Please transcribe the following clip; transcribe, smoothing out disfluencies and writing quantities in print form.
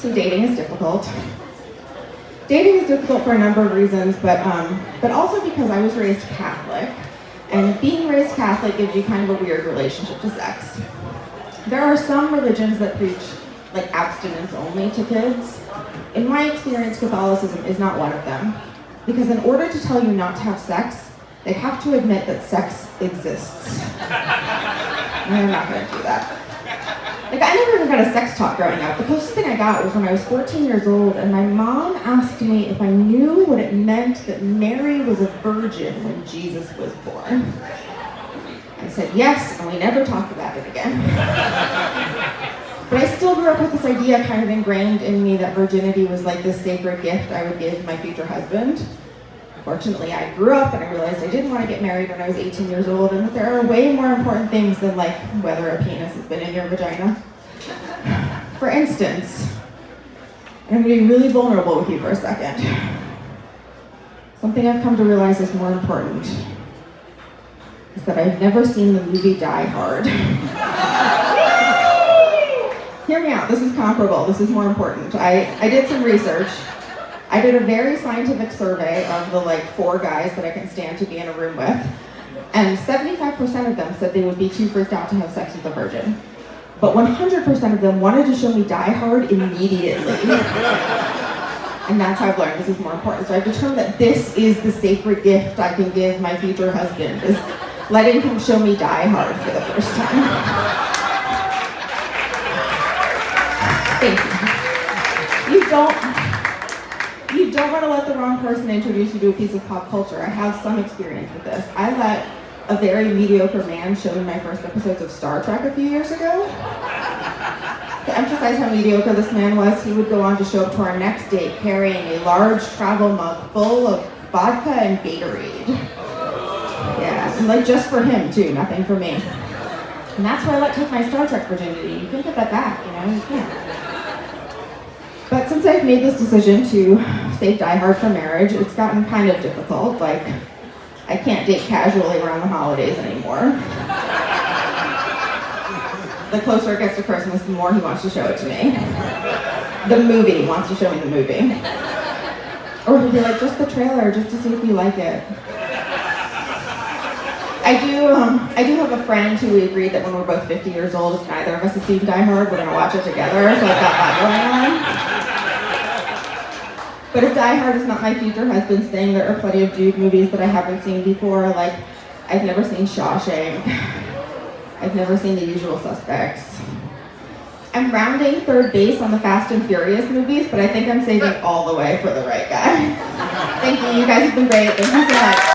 So dating is difficult. Dating is difficult for a number of reasons, but also because I was raised Catholic, and being raised Catholic gives you kind of a weird relationship to sex. There are some religions that preach like abstinence only to kids. In my experience, Catholicism is not one of them, because in order to tell you not to have sex, they have to admit that sex exists. And I'm not going to do that. Like, I never even got a sex talk growing up. The closest thing I got was when I was 14 years old, and my mom asked me if I knew what it meant that Mary was a virgin when Jesus was born. I said yes, and we never talked about it again. But I still grew up with this idea kind of ingrained in me that virginity was like this sacred gift I would give my future husband. Fortunately, I grew up and I realized I didn't want to get married when I was 18 years old, and that there are way more important things than like whether a penis has been in your vagina. For instance, and I'm going to be really vulnerable with you for a second. Something I've come to realize is more important is that I've never seen the movie Die Hard. Hear me out, this is comparable, this is more important. I did some research. I did a very scientific survey of the like 4 guys that I can stand to be in a room with, and 75% of them said they would be too freaked out to have sex with a virgin. But 100% of them wanted to show me Die Hard immediately. And that's how I've learned this is more important. So I've determined that this is the sacred gift I can give my future husband, is letting him show me Die Hard for the first time. Thank you. You don't want to let the wrong person introduce you to a piece of pop culture. I have some experience with this. I let a very mediocre man show me my first episodes of Star Trek a few years ago. To emphasize how mediocre this man was, he would go on to show up to our next date carrying a large travel mug full of vodka and Gatorade. Yeah, and like just for him too, nothing for me. And that's why I let take my Star Trek virginity. You can't get that back, you know, you can't. But since I've made this decision to save Die Hard for marriage, it's gotten kind of difficult. Like, I can't date casually around the holidays anymore. The closer it gets to Christmas, the more he wants to show it to me. The movie wants to show me the movie. Or he'll be like, just the trailer, just to see if you like it. I do have a friend who we agreed that when we're both 50 years old, if neither of us has seen Die Hard, we're gonna watch it together, so I've got that going on. But if Die Hard is not my future husband's thing, there are plenty of dude movies that I haven't seen before, like I've never seen Shawshank, I've never seen The Usual Suspects. I'm rounding third base on the Fast and Furious movies, but I think I'm saving all the way for the right guy. Thank you, you guys have been great, thank you so much.